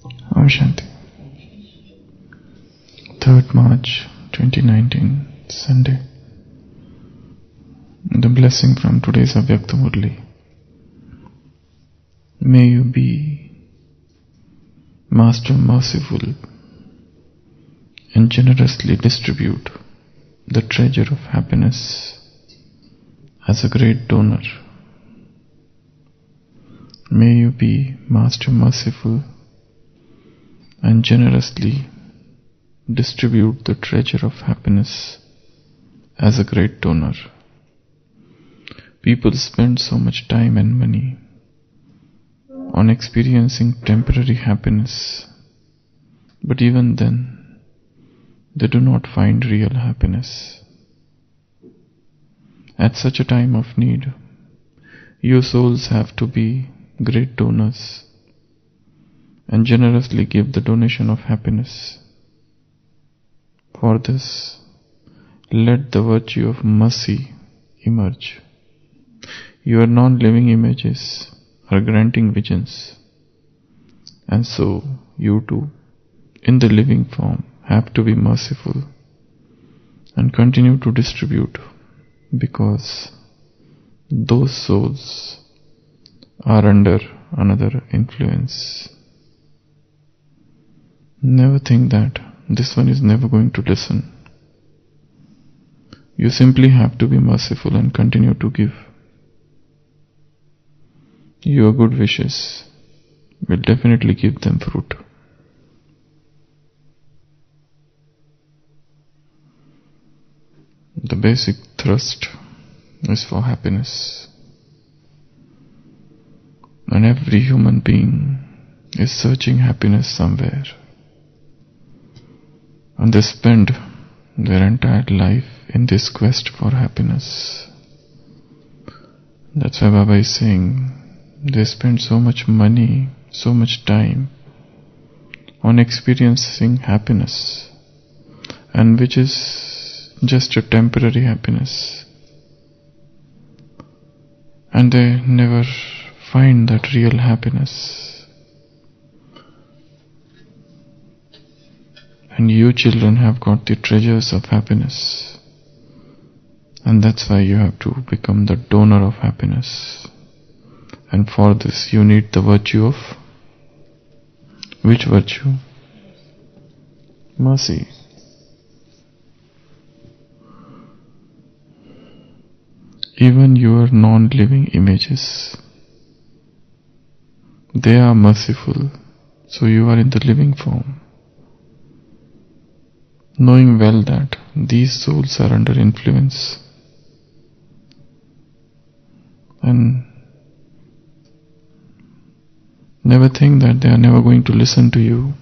Om Shanti. 3rd March 2019, Sunday. The blessing from today's Avyakta Murli. May you be Master merciful and generously distribute the treasure of happiness as a great donor. May you be Master merciful and generously distribute the treasure of happiness as a great donor. People spend so much time and money on experiencing temporary happiness, but even then, they do not find real happiness. At such a time of need, you souls have to be great donors and generously give the donation of happiness. For this, let the virtue of mercy emerge. Your non-living images are granting visions, and so you too, in the living form, have to be merciful and continue to distribute, because those souls are under another influence. Never think that this one is never going to listen. You simply have to be merciful and continue to give. Your good wishes will definitely give them fruit. The basic thrust is for happiness. And every human being is searching happiness somewhere. And they spend their entire life in this quest for happiness. That's why Baba is saying they spend so much money, so much time on experiencing happiness, and which is just a temporary happiness. And they never find that real happiness. And you children have got the treasures of happiness. And that's why you have to become the donor of happiness. And for this you need the virtue of... which virtue? Mercy. Even your non-living images, they are merciful, so you are in the living form, knowing well that these souls are under influence, and never think that they are never going to listen to you.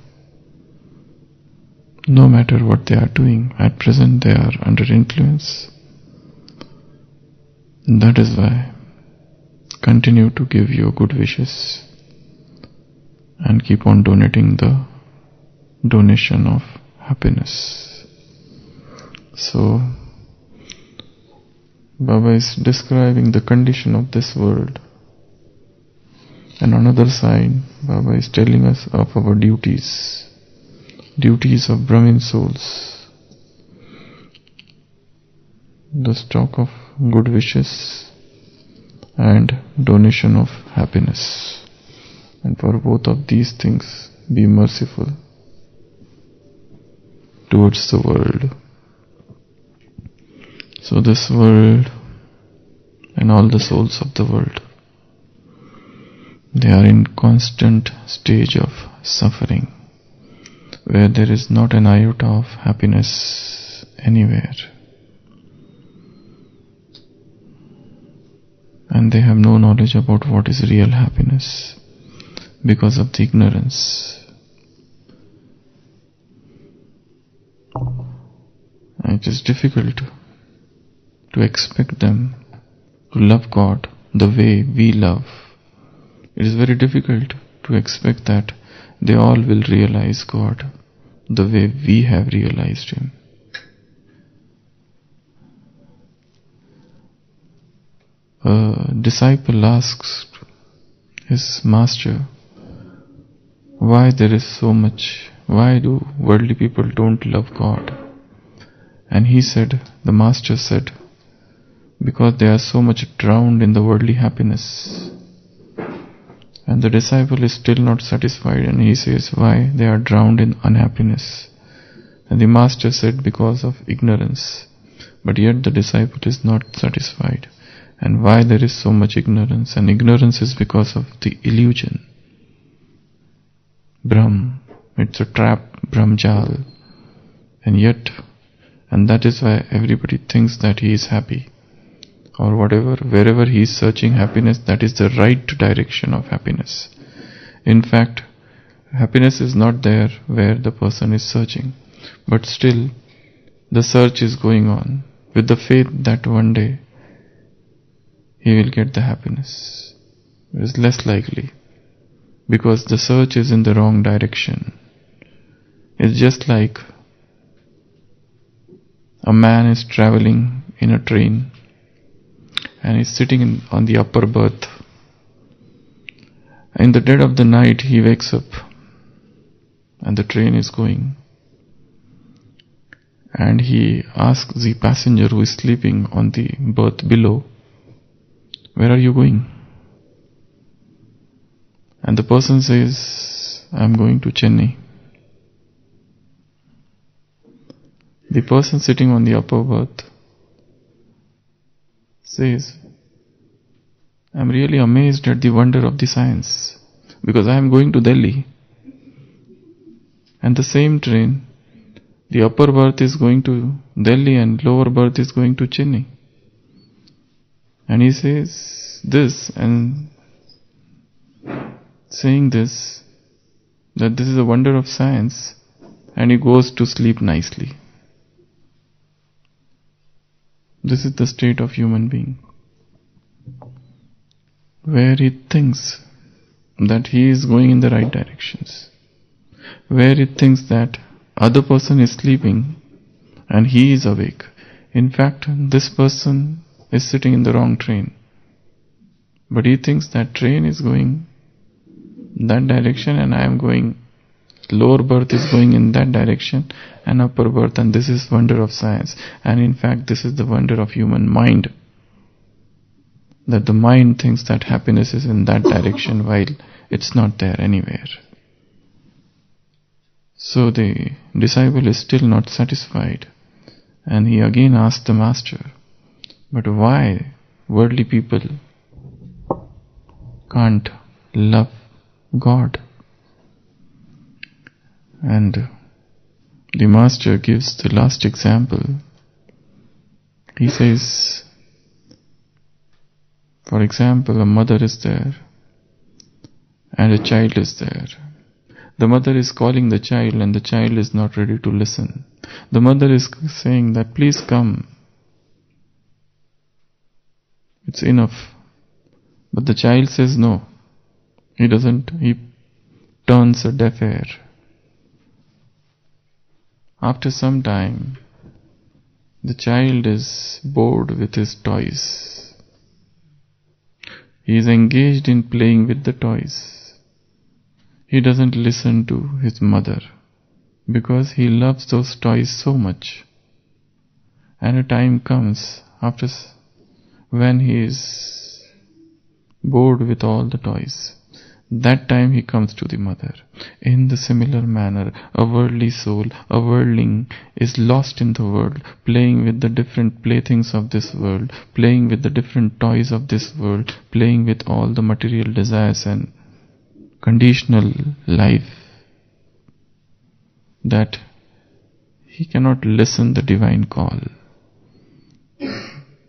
No matter what they are doing, at present they are under influence. That is why continue to give your good wishes and keep on donating the donation of happiness. So, Baba is describing the condition of this world. And on another side, Baba is telling us of our duties of Brahmin souls. The stock of good wishes and donation of happiness. And for both of these things, be merciful towards the world. So this world and all the souls of the world, they are in constant stage of suffering, where there is not an iota of happiness anywhere. And they have no knowledge about what is real happiness because of the ignorance. And it is difficult to expect them to love God the way we love. It is very difficult to expect that they all will realize God the way we have realized Him. A disciple asks his master, why there is so much, why do worldly people don't love God? And he said, the master said, because they are so much drowned in the worldly happiness. And the disciple is still not satisfied, and he says, why they are drowned in unhappiness? And the master said, because of ignorance. But yet the disciple is not satisfied. And why there is so much ignorance? And ignorance is because of the illusion. Brahm, it's a trap, Brahmjal. And that is why everybody thinks that he is happy. Or whatever, wherever he is searching happiness, that is the right direction of happiness. In fact, happiness is not there where the person is searching. But still, the search is going on with the faith that one day he will get the happiness. It is less likely, because the search is in the wrong direction. It's just like a man is traveling in a train and is sitting on the upper berth. In the dead of the night he wakes up and the train is going. And he asks the passenger who is sleeping on the berth below, where are you going? And the person says, I am going to Chennai. The person sitting on the upper berth says, I am really amazed at the wonder of the science, because I am going to Delhi. And the same train, the upper berth is going to Delhi and lower berth is going to Chennai. And he says this, and saying this, that this is a wonder of science, and he goes to sleep nicely. This is the state of human being, where he thinks that he is going in the right directions, where he thinks that other person is sleeping and he is awake. In fact, this person is sitting in the wrong train, but he thinks that train is going that direction and I am going, lower berth is going in that direction and upper berth, and this is wonder of science. And in fact, this is the wonder of human mind, that the mind thinks that happiness is in that direction while it's not there anywhere. So the disciple is still not satisfied, and he again asked the master, but why worldly people can't love God? And the master gives the last example. He says, for example, a mother is there and a child is there. The mother is calling the child and the child is not ready to listen. The mother is saying that please come, it's enough. But the child says no. He turns a deaf ear. After some time, the child is bored with his toys. He is engaged in playing with the toys. He doesn't listen to his mother because he loves those toys so much. And a time comes when he is bored with all the toys. That time he comes to the mother. In the similar manner, a worldly soul, a worldling, is lost in the world, playing with the different playthings of this world, playing with the different toys of this world, playing with all the material desires and conditional life, that he cannot listen the divine call.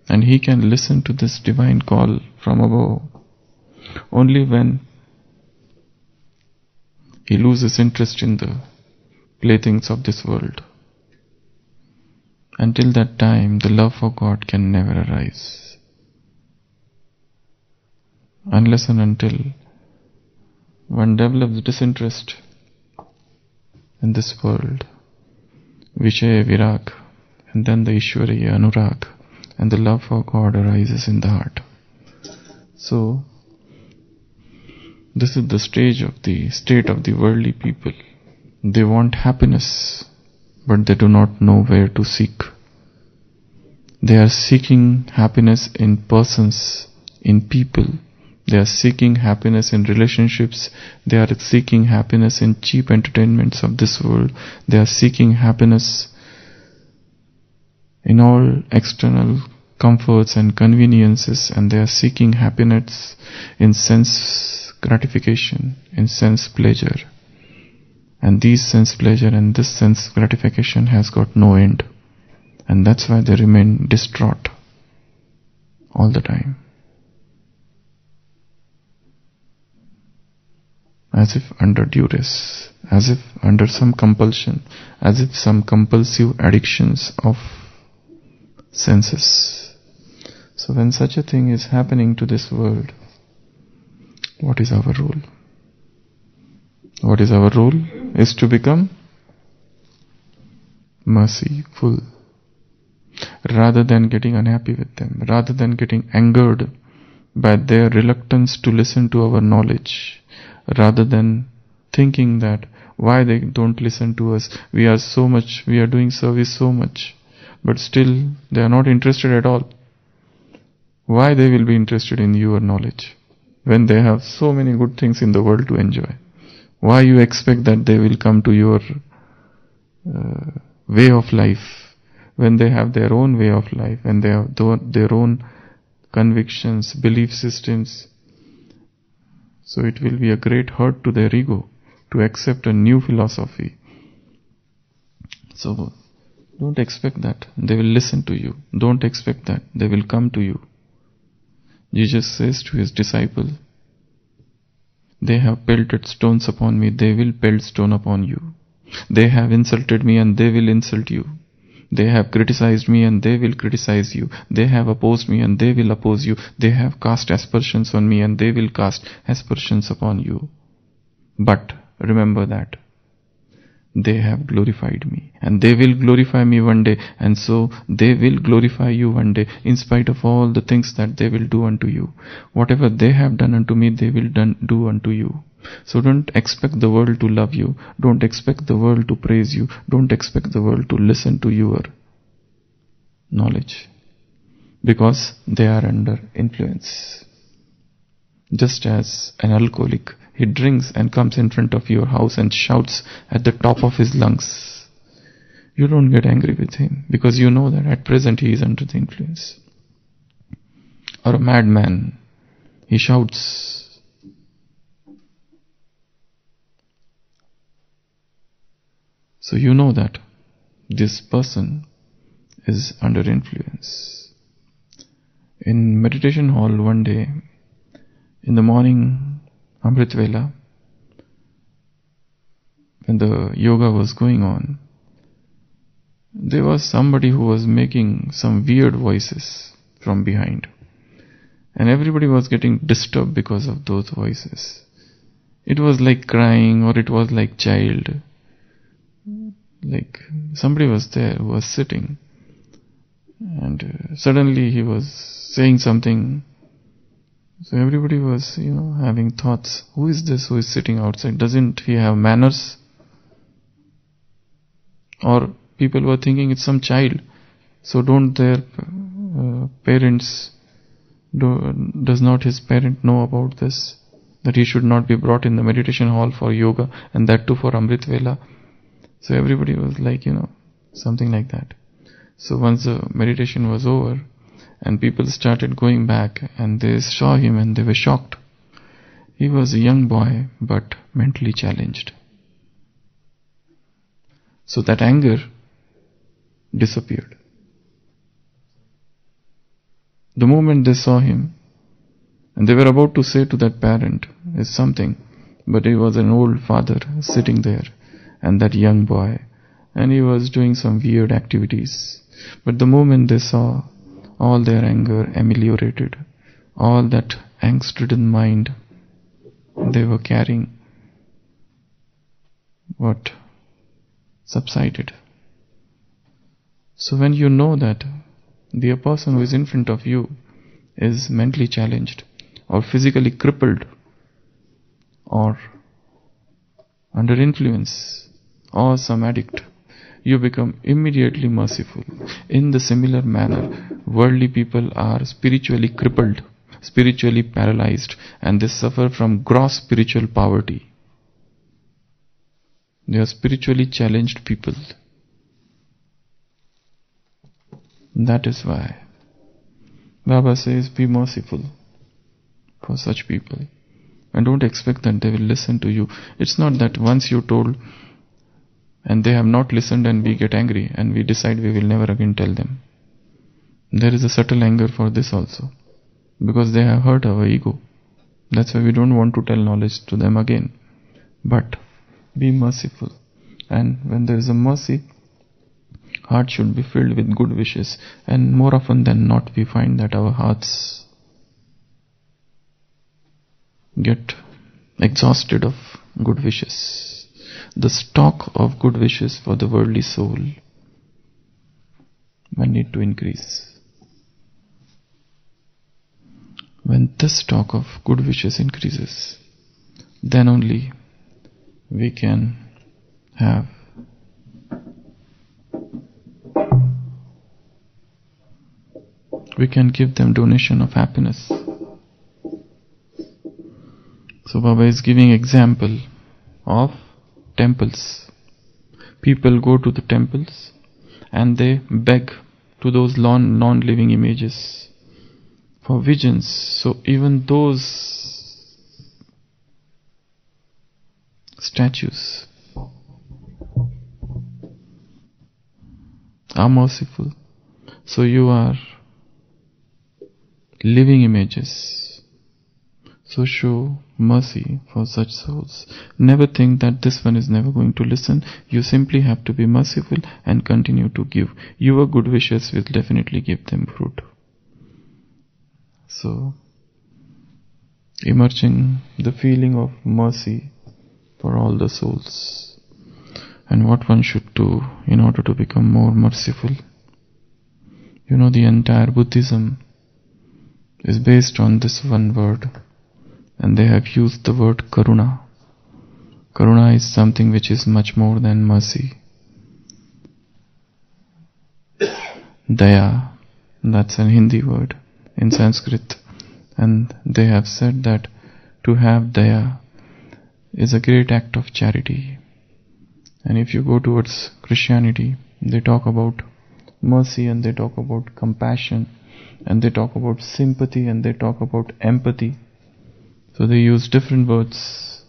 And he can listen to this divine call from above only when he loses interest in the playthings of this world. Until that time, the love for God can never arise. Unless and until one develops disinterest in this world, Vishaya Virag, and then the Ishwariya Anurag, and the love for God arises in the heart. So, This is the state of the worldly people. They want happiness, but they do not know where to seek. They are seeking happiness in persons, in people. They are seeking happiness in relationships. They are seeking happiness in cheap entertainments of this world. They are seeking happiness in all external comforts and conveniences, and they are seeking happiness in sense gratification, in sense pleasure. And these sense pleasure and this sense gratification has got no end. And that's why they remain distraught all the time. As if under duress, as if under some compulsion, as if some compulsive addictions of senses. So when such a thing is happening to this world, what is our role? What is our role? Is to become merciful. Rather than getting unhappy with them, rather than getting angered by their reluctance to listen to our knowledge, rather than thinking that why they don't listen to us, we are doing service so much, but still they are not interested at all. Why they will be interested in your knowledge when they have so many good things in the world to enjoy? Why you expect that they will come to your way of life when they have their own way of life, and they have their own convictions, belief systems? So it will be a great hurt to their ego to accept a new philosophy. So don't expect that they will listen to you. Don't expect that they will come to you. Jesus says to his disciple, they have pelted stones upon me, they will pelt stone upon you. They have insulted me and they will insult you. They have criticized me and they will criticize you. They have opposed me and they will oppose you. They have cast aspersions on me and they will cast aspersions upon you. But remember that they have glorified me and they will glorify me one day, and so they will glorify you one day in spite of all the things that they will do unto you. Whatever they have done unto me, they will do unto you. So don't expect the world to love you. Don't expect the world to praise you. Don't expect the world to listen to your knowledge, because they are under influence. Just as an alcoholic, he drinks and comes in front of your house and shouts at the top of his lungs. You don't get angry with him because you know that at present he is under the influence. Or a madman, he shouts. So you know that this person is under influence. In meditation hall one day, in the morning, Amrit Vela, when the yoga was going on, there was somebody who was making some weird voices from behind. And everybody was getting disturbed because of those voices. It was like crying, or it was like child. Like somebody was there who was sitting, and suddenly he was saying something. So everybody was, having thoughts. Who is this who is sitting outside? Doesn't he have manners? Or people were thinking it's some child. So don't their parents, does not his parent know about this? That he should not be brought in the meditation hall for yoga, and that too for Amrit Vela. So everybody was like, something like that. So once the meditation was over, and people started going back, and they saw him and they were shocked. He was a young boy, but mentally challenged. So that anger disappeared. The moment they saw him, and they were about to say to that parent is something, but he was an old father sitting there, and that young boy, and he was doing some weird activities. But the moment they saw all their anger ameliorated, all that angst-ridden mind they were carrying, what subsided. So when you know that the person who is in front of you is mentally challenged or physically crippled, or under influence or some addict, you become immediately merciful. In the similar manner, worldly people are spiritually crippled, spiritually paralyzed, and they suffer from gross spiritual poverty. They are spiritually challenged people. That is why Baba says, be merciful for such people. And don't expect that they will listen to you. It's not that once you told and they have not listened and we get angry and we decide we will never again tell them. There is a subtle anger for this also, because they have hurt our ego. That's why we don't want to tell knowledge to them again. But be merciful. And when there is a mercy, heart should be filled with good wishes. And more often than not, we find that our hearts get exhausted of good wishes. The stock of good wishes for the worldly soul may need to increase. When this stock of good wishes increases, then only we can have we can give them donation of happiness. So Baba is giving example of temples. People go to the temples and they beg to those non-living images for visions. So even those statues are merciful. So you are living images. So show mercy for such souls. Never think that this one is never going to listen. You simply have to be merciful and continue to give. Your good wishes will definitely give them fruit. So, emerging the feeling of mercy for all the souls. And what one should do in order to become more merciful. You know, the entire Buddhism is based on this one word. And they have used the word karuna. Karuna is something which is much more than mercy. Daya, that's a Hindi word in Sanskrit. And they have said that to have daya is a great act of charity. And if you go towards Christianity, they talk about mercy and they talk about compassion and they talk about sympathy and they talk about empathy. So they use different words.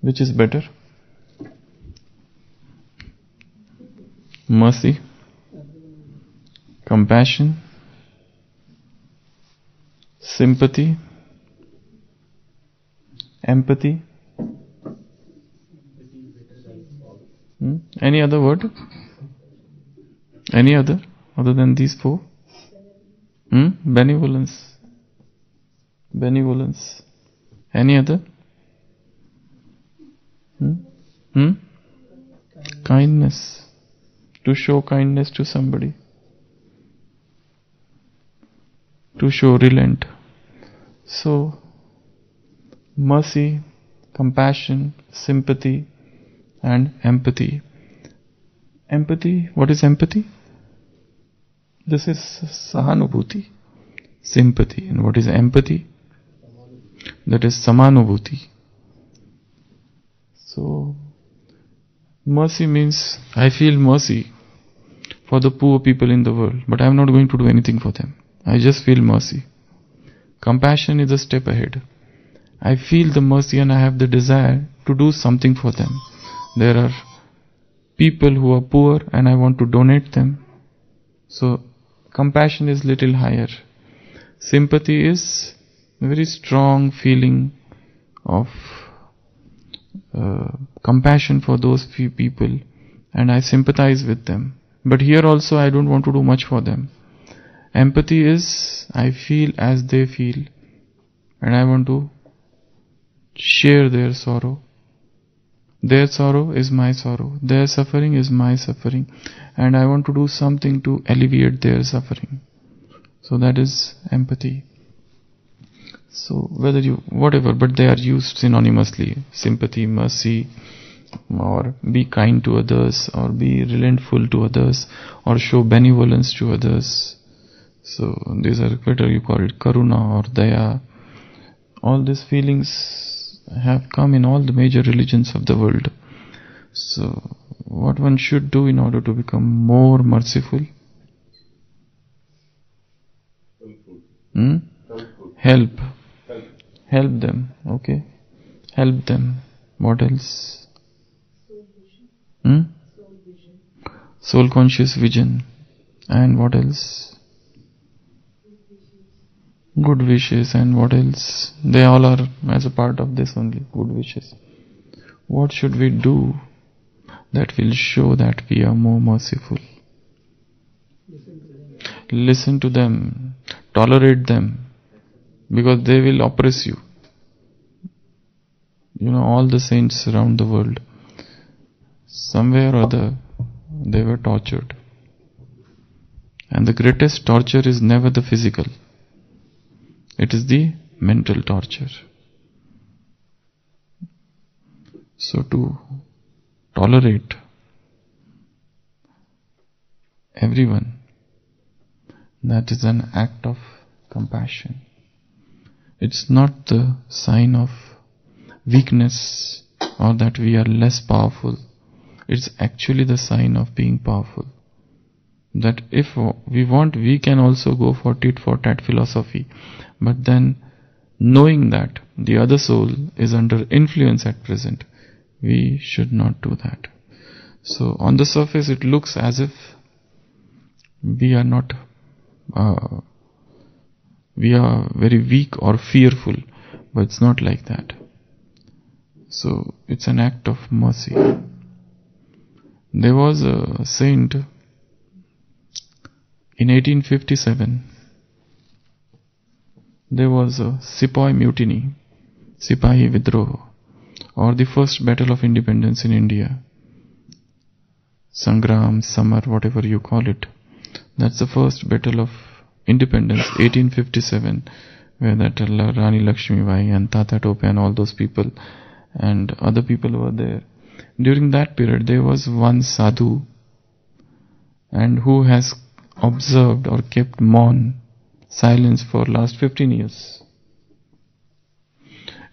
Which is better? Mercy, compassion, sympathy, empathy. Any other word? Any other than these four? Benevolence. Benevolence. Any other? Kindness. To show kindness to somebody. To show relent. So, mercy, compassion, sympathy, and empathy. Empathy, what is empathy? This is sahanubhuti. Sympathy. And what is empathy? That is samanubhuti. So, mercy means I feel mercy for the poor people in the world, but I am not going to do anything for them. I just feel mercy. Compassion is a step ahead. I feel the mercy and I have the desire to do something for them. There are people who are poor and I want to donate them. So, compassion is little higher. Sympathy is a very strong feeling of compassion for those few people and I sympathize with them. But here also I don't want to do much for them. Empathy is I feel as they feel and I want to share their sorrow. Their sorrow is my sorrow. Their suffering is my suffering. And I want to do something to alleviate their suffering. So that is empathy. So whether you, whatever, but they are used synonymously. Sympathy, mercy, or be kind to others, or be relentful to others, or show benevolence to others. So these are, whether you call it karuna or daya, all these feelings have come in all the major religions of the world. So what one should do in order to become more merciful? Help. Help them. Okay. Help them. What else? Soul conscious vision. And what else? Good wishes. And what else? They all are as a part of this only. Good wishes. What should we do that will show that we are more merciful? Listen to them. Tolerate them. Because they will oppress you. You know, all the saints around the world, somewhere or other, they were tortured. And the greatest torture is never the physical. It is the mental torture. So to tolerate everyone, that is an act of compassion. It's not the sign of weakness or that we are less powerful. It's actually the sign of being powerful. That if we want, we can also go for tit for tat philosophy. But then, knowing that the other soul is under influence at present, we should not do that. So on the surface it looks as if we are not we are very weak or fearful, but it's not like that. So it's an act of mercy. There was a saint in 1857. There was a Sepoy mutiny, Sipahi Vidroh, or the first battle of independence in India. Sangram, Samar, whatever you call it. That's the first battle of independence, 1857, where that Rani Lakshmi Bai and Tata Tope and all those people and other people were there. During that period, there was one sadhu, and who has observed or kept maun, silence for last 15 years.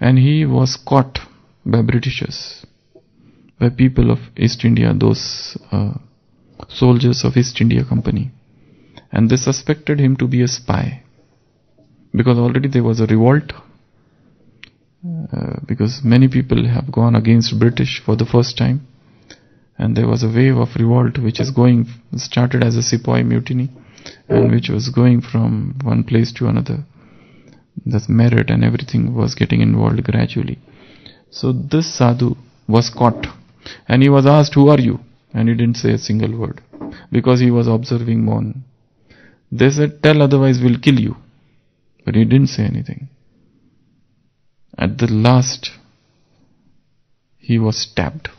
And he was caught by Britishers, by people of East India, those soldiers of East India Company. And they suspected him to be a spy, because already there was a revolt, because many people have gone against British for the first time, and there was a wave of revolt which is started as a Sepoy mutiny, and which was going from one place to another. The merit and everything was getting involved gradually. So this sadhu was caught, and he was asked, "Who are you?" And he didn't say a single word, because he was observing Mon. They said, "Tell, otherwise we'll kill you." But he didn't say anything. At the last, he was stabbed.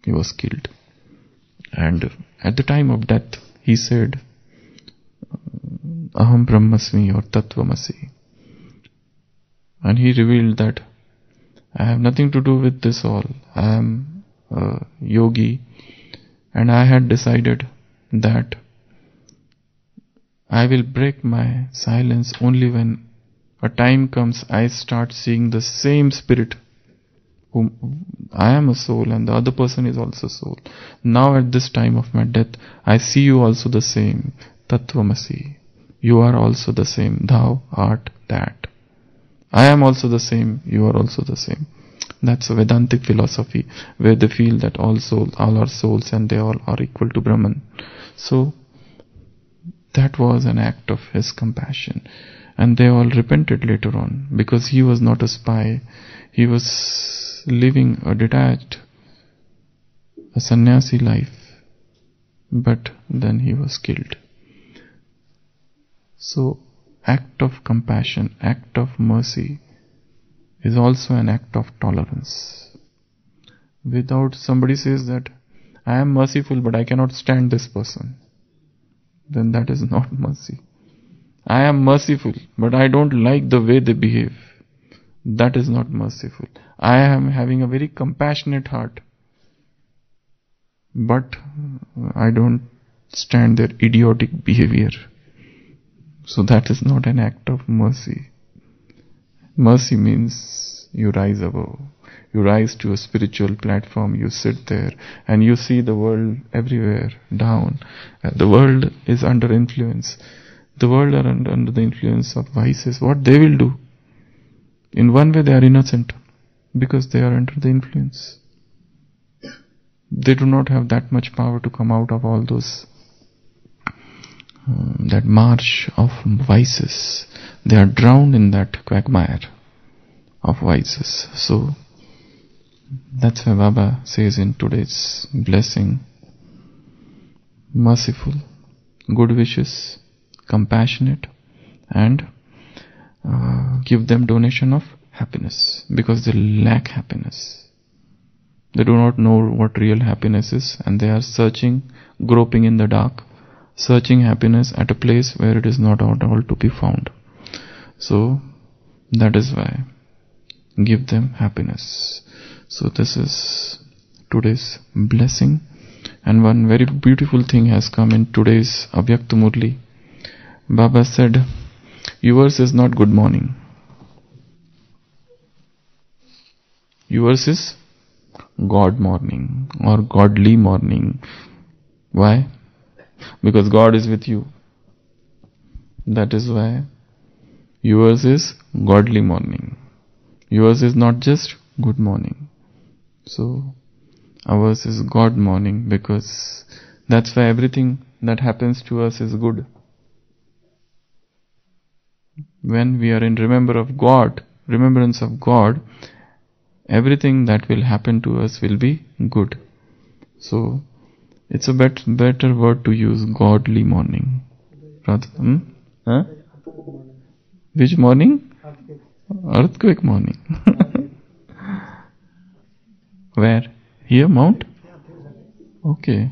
He was killed. And at the time of death, he said, "Aham Brahmasmi" or Tattvamasi. And he revealed that I have nothing to do with this all. I am a yogi, and I had decided that I will break my silence only when a time comes I start seeing the same spirit whom I am a soul and the other person is also soul. Now at this time of my death, I see you also the same. Tattvamasi. You are also the same. Thou art that. I am also the same. You are also the same. That's a Vedantic philosophy where they feel that all are souls and they all are equal to Brahman. So that was an act of his compassion. And they all repented later on, because he was not a spy. He was living a detached, a sannyasi life. But then he was killed. So, act of compassion, act of mercy is also an act of tolerance. Without somebody says that, I am merciful but I cannot stand this person. then that is not mercy. I am merciful, but I don't like the way they behave. That is not merciful. I am having a very compassionate heart, but I don't stand their idiotic behavior. So that is not an act of mercy. Mercy means you rise above. You rise to a spiritual platform, you sit there and you see the world everywhere down. The world is under influence. The world are under the influence of vices. What they will do? In one way they are innocent because they are under the influence. They do not have that much power to come out of all those that marsh of vices. They are drowned in that quagmire of vices. So that's why Baba says in today's blessing, merciful, good wishes, compassionate, and give them donation of happiness, because they lack happiness. They do not know what real happiness is, and they are searching, groping in the dark, searching happiness at a place where it is not at all to be found. So that is why give them happiness. So this is today's blessing, and one very beautiful thing has come in today's Avyakta Murli. Baba said, yours is not good morning. Yours is God morning or godly morning. Why? Because God is with you. That is why yours is godly morning. Yours is not just good morning. So ours is God morning, because that's why everything that happens to us is good. When we are in remembrance of God, everything that will happen to us will be good. So it's a better word to use, godly morning. Huh? Which morning? Earthquake morning. Where? Here, Mount? Okay.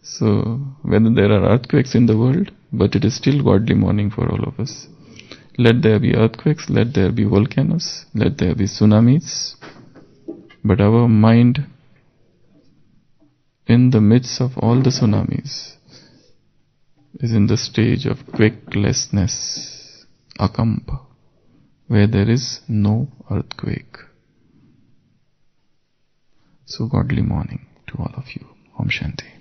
So, whether there are earthquakes in the world, but it is still godly morning for all of us. Let there be earthquakes, let there be volcanoes, let there be tsunamis, but our mind, in the midst of all the tsunamis, is in the stage of quakelessness, akampa, where there is no earthquake. So godly morning to all of you. Om Shanti.